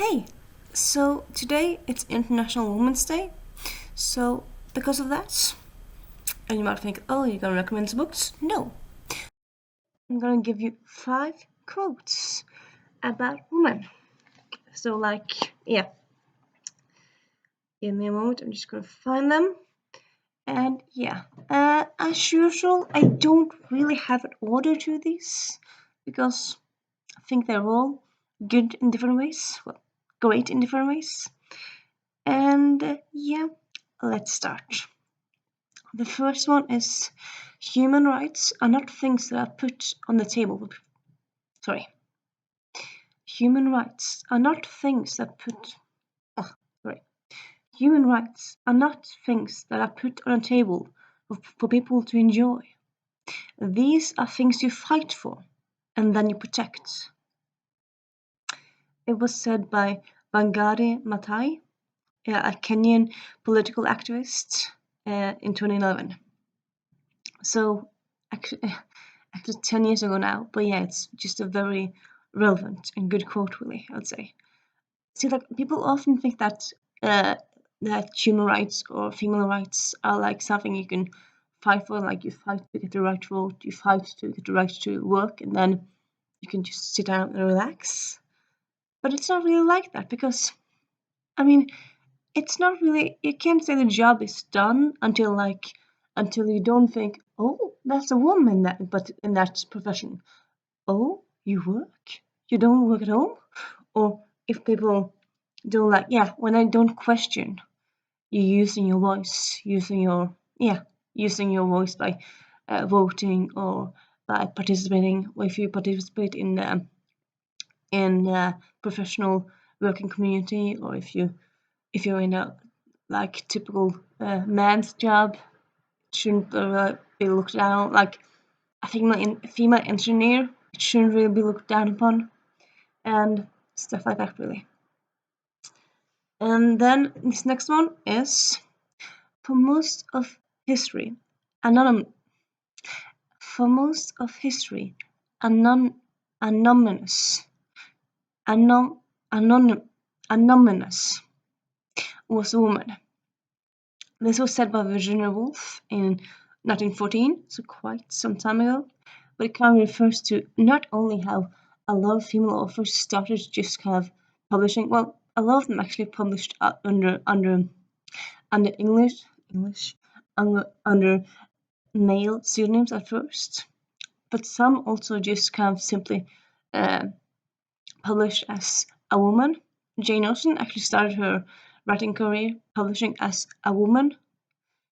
Hey, so today it's International Women's Day. So, because of that, and you might think, oh, you're gonna recommend some books? No, I'm gonna give you 5 quotes about women. So, give me a moment, I'm just gonna find them. And as usual, I don't really have an order to these because I think they're all good in different ways. Well, great in different ways. And let's start. The first one is human rights are not things that are put on the table. Sorry. Human rights are not things that put. Oh, sorry. Human rights are not things that are put on a table for people to enjoy. These are things you fight for and then you protect. It was said by Wangari Maathai, a Kenyan political activist, in 2011. So, actually 10 years ago now, but yeah, it's just a very relevant and good quote, really, I would say. See, like, people often think uh, that human rights or female rights are like something you can fight for, like you fight to get the right to vote, you fight to get the right to work, and then you can just sit down and relax. But it's not really like that because, I mean, it's not really, you can't say the job is done until you don't think, oh, that's a woman but in that profession. Oh, you work? You don't work at home? Or if people don't when I don't question you using your voice, using your voice by voting or by participating, or if you participate in professional working community, or if you're in a like typical man's job, it shouldn't be looked down like a female engineer. It shouldn't really be looked down upon and stuff like that, really. And then this next one is for most of history, anonym. For most of history, anonymous, anom, anonym, anonymous was a woman. This was said by Virginia Woolf in 1914, so quite some time ago. But it kind of refers to not only how a lot of female authors started just kind of publishing. Well, a lot of them actually published under English under male pseudonyms at first, but some also just kind of simply uh, published as a woman. Jane Austen actually started her writing career publishing as a woman.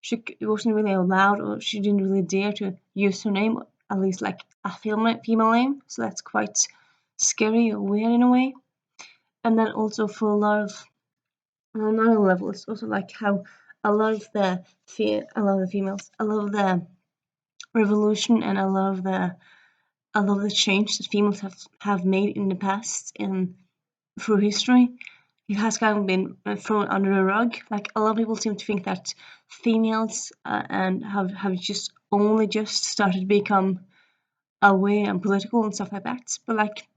She wasn't really allowed, or she didn't really dare to use her name, at least like a female name. So that's quite scary or weird in a way. And then also for a lot of on another level, it's also like how a lot of the females, a lot of the revolution and a lot of the change that females have made in the past and through history, it has kind of been thrown under the rug. Like a lot of people seem to think that females and have just started to become aware and political and stuff like that. But like,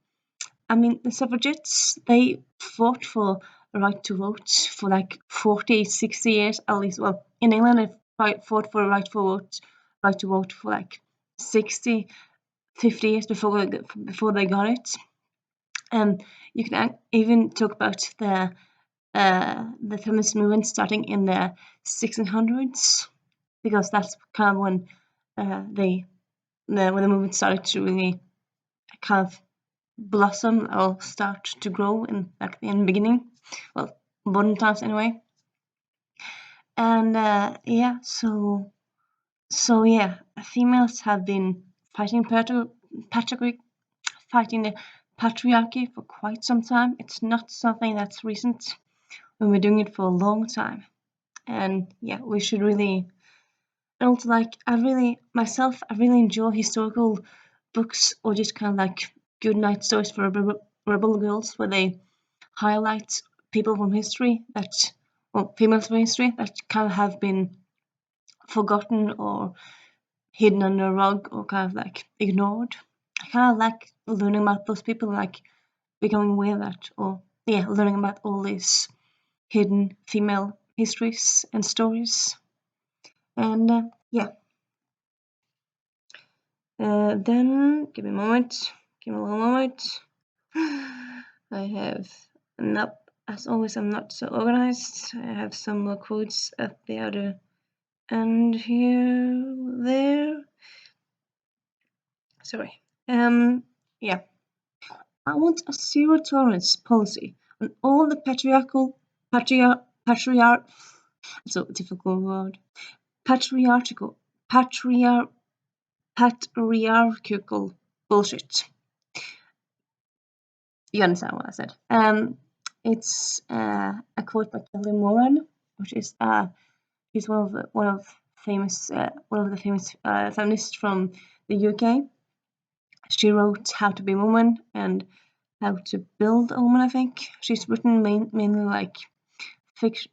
I mean, the suffragettes, they fought for the right to vote for like 40, 60 years at least. Well, in England, they fought for the right to vote for like 60, 50 years before they got it. And you can even talk about the feminist movement starting in the 1600s, because that's kind of when when the movement started to really kind of blossom or start to grow in the beginning, well, modern times anyway. And females have been fighting fighting the patriarchy for quite some time. It's not something that's recent. We've been doing it for a long time, and we should really. And also, like, I really enjoy historical books or just kind of like good night stories for rebel girls, where they highlight people from history females from history that kind of have been forgotten or hidden under a rug or kind of like ignored. I kind of like learning about those people, like becoming aware of that or learning about all these hidden female histories and stories. And then give me a moment. Give me a little moment. I have not, as always, I'm not so organized. I have some more quotes at the other end here, there. Sorry. Yeah. I want a zero tolerance policy on all the patriarchal, it's a difficult word, patriarchal, patriar, patriarchal bullshit. You understand what I said? It's a quote by Kelly Moran, which is she's one of the famous feminists from the UK. She wrote How to Be a Woman and How to Build a Woman. I think she's written mainly like fiction,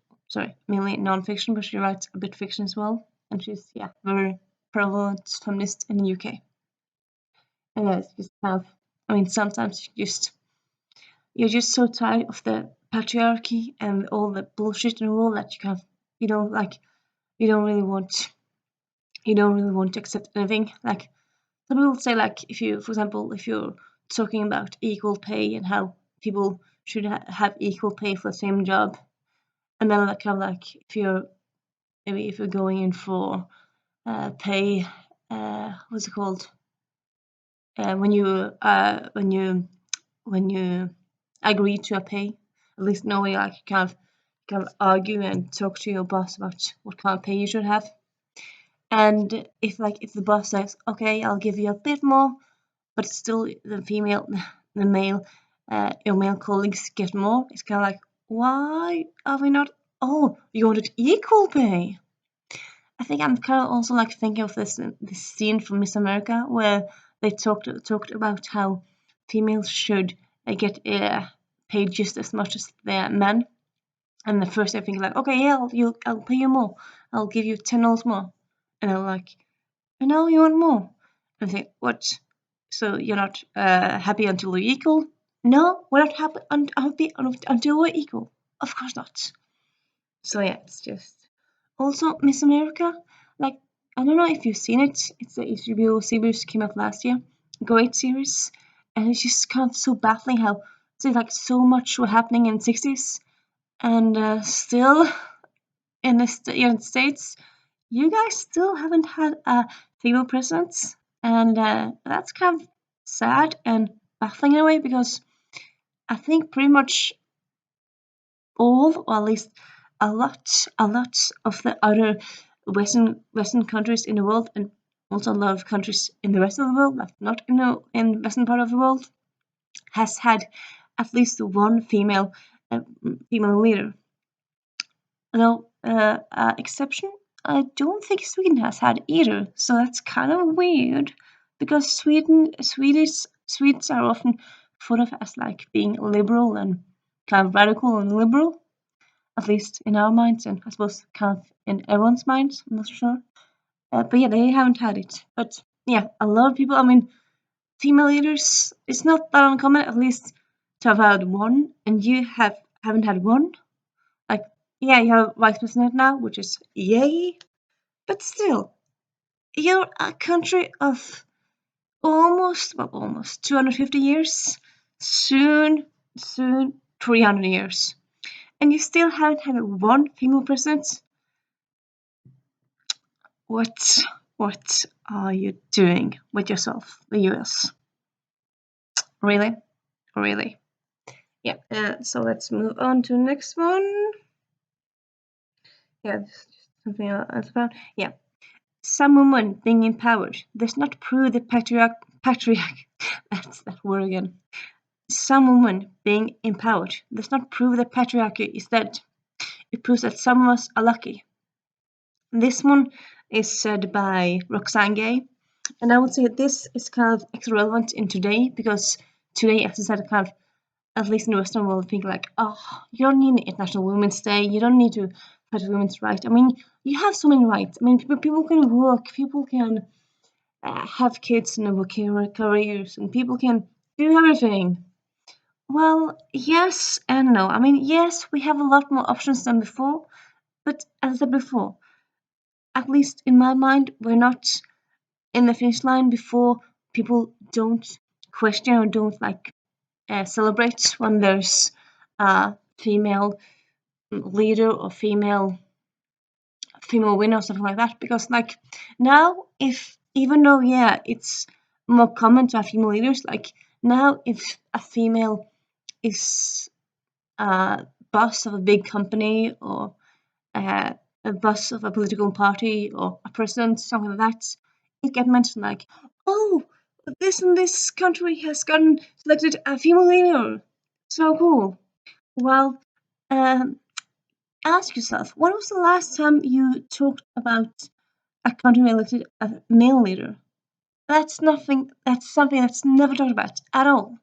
mainly non-fiction, but she writes a bit fiction as well. And she's very prevalent feminist in the UK. And it's just sometimes you're just so tired of the patriarchy and all the bullshit in the world that you don't really want to accept anything. Like some people say, like for example, if you're talking about equal pay and how people should have equal pay for the same job, and then if you're going in for pay, what's it called? When you agree to a pay, at least no way like you kind of argue and talk to your boss about what kind of pay you should have. And if the boss says, okay, I'll give you a bit more, but still your male colleagues get more, it's kind of like, why are we not? Oh, you wanted equal pay. I think I'm kind of also like thinking of this scene from Miss America where they talked about how females should get paid just as much as their men. And the first I think like, okay, yeah, I'll pay you more. I'll give you $10 more. And they're like, no, you want more. And I think, what? So you're not happy until we're equal? No, we're not happy until we're equal. Of course not. So yeah, it's just also Miss America. Like I don't know if you've seen it. It's the HBO series came out last year. Great series, and it's just kind of so baffling how so much was happening in the 60s, and still in the United States, you guys still haven't had a female president, and that's kind of sad and baffling in a way because I think pretty much all, or at least a lot of the other Western countries in the world, and also a lot of countries in the rest of the world, like not in the Western part of the world, has had at least one female leader. Though exception, I don't think Sweden has had either. So that's kind of weird, because Swedes are often thought of as like being liberal and kind of radical and liberal, at least in our minds, and I suppose kind of in everyone's minds. I'm not sure, but yeah, they haven't had it. But yeah, a lot of people. I mean, female leaders. It's not that uncommon, at least, to have had one, and you haven't had one. Like, yeah, you have vice president now, which is yay, but still, you're a country of almost 250 years, soon 300 years, and you still haven't had one female president. What are you doing with yourself, the US? Really? Really? Yeah. So let's move on to the next one. Yeah, just something else about. Yeah. Some woman being empowered does not prove the patriarch. That's that word again. Some woman being empowered does not prove that patriarchy is dead. It proves that some of us are lucky. This one is said by Roxane Gay, and I would say this is kind of extra relevant in today, because today, as I said, kind of, at least in the Western world, think like, oh, you don't need an International Women's Day, you don't need to fight for women's rights. I mean, you have so many rights. I mean, people can work, people can have kids and work careers, and people can do everything. Well, yes and no. I mean, yes, we have a lot more options than before, but as I said before, at least in my mind, we're not in the finish line before people don't question or don't like celebrate when there's a female leader or female winner or something like that. Because like now, if even though yeah, it's more common to have female leaders, like now if a female is a boss of a big company or uh, a boss of a political party or a president, something like that, it get mentioned like, oh, this and this country has gotten selected a female leader. So cool. Well, um, ask yourself, when was the last time you talked about a country elected a male leader? That's nothing. That's something that's never talked about at all.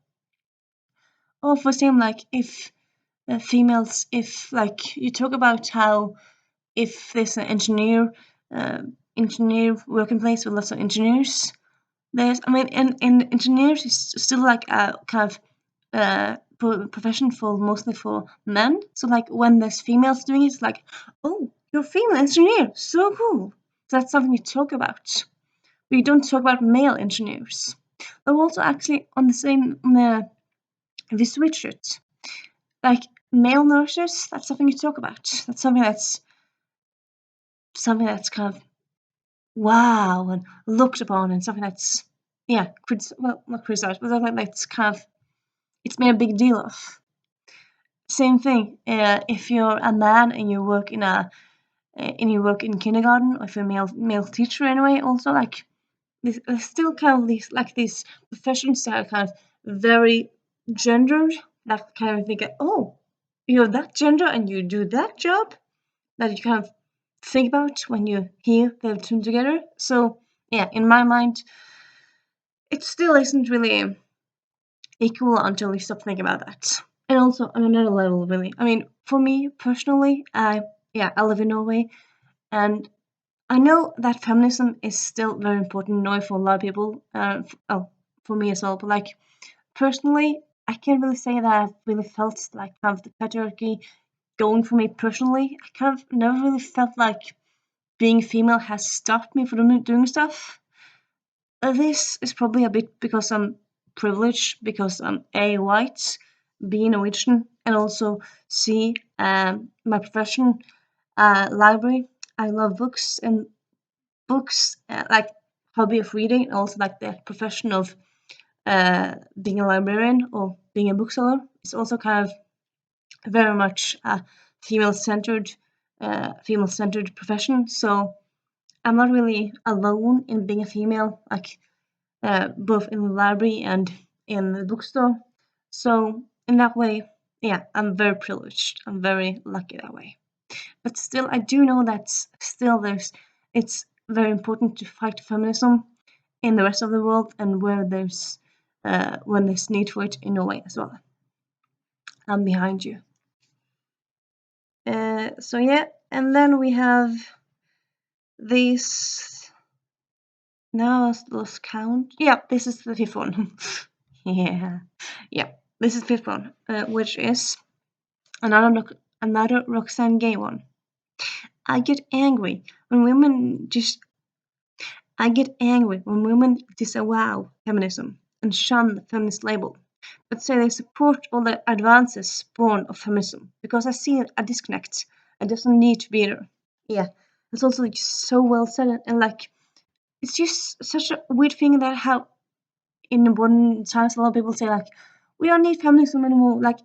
Or for same, like if females, if like you talk about how if there's an uh, engineer working place with lots of engineers, there's I mean, and engineers is still like a kind of profession for mostly for men. So like when there's females doing it, it's like, oh, you're a female engineer, so cool. So that's something you talk about. But you don't talk about male engineers. But also actually on the same, if you switch it, like male nurses, that's something you talk about. That's something that's kind of wow and looked upon and something that's yeah, well not criticized, but something that's kind of it's made a big deal of. Same thing. If you're a man and you work in kindergarten, or if you're a male teacher anyway, also like there's still kind of these professions that are kind of very gendered. That kind of think, oh, you're that gender and you do that job. That you kind of think about when you hear the two together. So yeah, in my mind, it still isn't really equal until you stop thinking about that. And also on another level, really. I mean, for me personally, I live in Norway, and I know that feminism is still very important in Norway for a lot of people. For me as well. But like personally, I can't really say that I've really felt like kind of the patriarchy going for me personally. I kind of never really felt like being female has stopped me from doing stuff. This is probably a bit because I'm privileged, because I'm A, white, B, Norwegian, and also C, my profession, library. I love books and books, like hobby of reading, and also like the profession of being a librarian or being a bookseller. It's also kind of very much a female-centered profession. So I'm not really alone in being a female, like both in the library and in the bookstore. So in that way, yeah, I'm very privileged. I'm very lucky that way. But still, I do know that still it's very important to fight feminism in the rest of the world and where there's when there's need for it in Norway as well. I'm behind you. So yeah, and then we have these. Now I lost count. Yeah, this is the fifth one. Yeah, yeah. This is the fifth one, which is another Roxanne Gay one. I get angry when women just. I get angry when women disavow feminism and shun the feminist label, but say they support all the advances born of feminism because I see a disconnect. It doesn't need to be there. Yeah, it's also like so well said and like it's just such a weird thing that how in modern times a lot of people say like we don't need feminism anymore. Like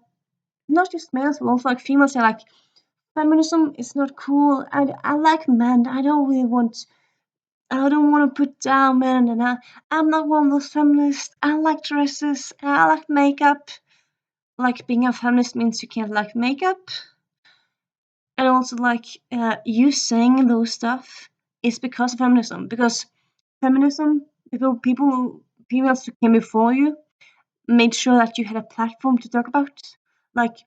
not just males but also like females say like feminism is not cool. I like men. I don't want to put down men, and I'm not one of those feminists. I like dresses. I like makeup. Like being a feminist means you can't like makeup, and also like you saying those stuff is because of feminism. Because feminism, females who came before you made sure that you had a platform to talk about. Like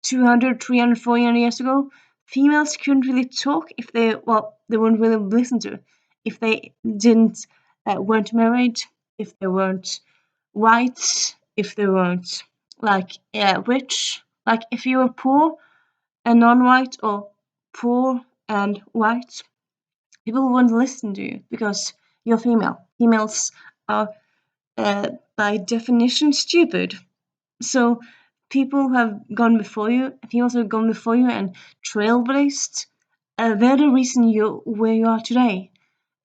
200, 300, 400 years ago, females couldn't really talk if they weren't really listened to. If they didn't weren't married, if they weren't white, if they weren't like rich. Like if you were poor and non-white, or poor and white, people wouldn't listen to you because you're female. Females are by definition stupid. So people who have gone before you, females who have gone before you and trailblazed, they're the reason you're where you are today.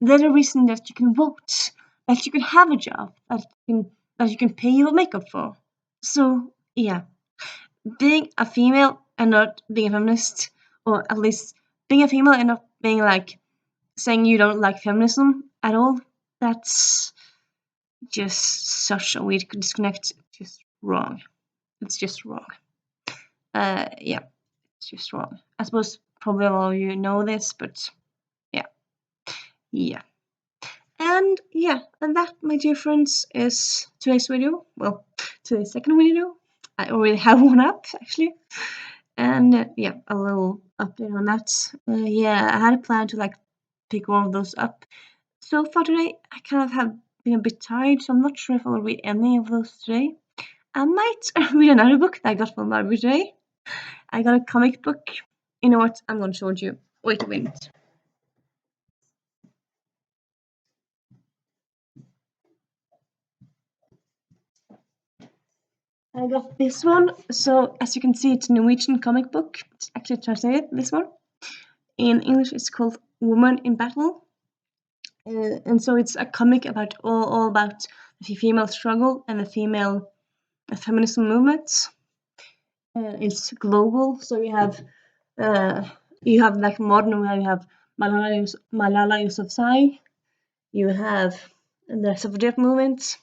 They're the reason that you can vote, that you can have a job, that you can pay your makeup for. So yeah, being a female and not being a feminist, or at least being a female and not being like saying you don't like feminism at all, that's just such a weird disconnect. Just wrong. It's just wrong. Yeah, it's just wrong. I suppose probably all of you know this, but yeah, yeah. And that, my dear friends, is today's video. Well, today's second video. I already have one up, actually. And yeah, a little update on that. Yeah, I had a plan to like pick one of those up. So far today, I kind of have been a bit tired, so I'm not sure if I'll read any of those today. I might read another book that I got from the library today. I got a comic book. You know what? I'm gonna show it you. Wait a minute. I got this one. So as you can see, it's a Norwegian comic book. It's actually translated, this one. In English, it's called Woman in Battle. And so it's a comic about all about the female struggle and the female feminism movement. It's global, so you have like modern where you have Malala Yousafzai, you have the suffragette movement,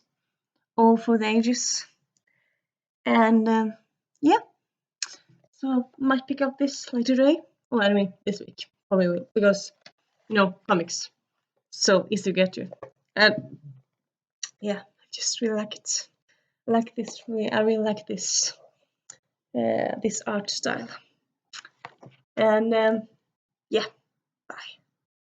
all for the ages, and yeah, so might pick up this later today. Well, anyway, this week probably will, because comics so easy to get to, and yeah, I just really like it. I like this. I really like this art style, and yeah, bye.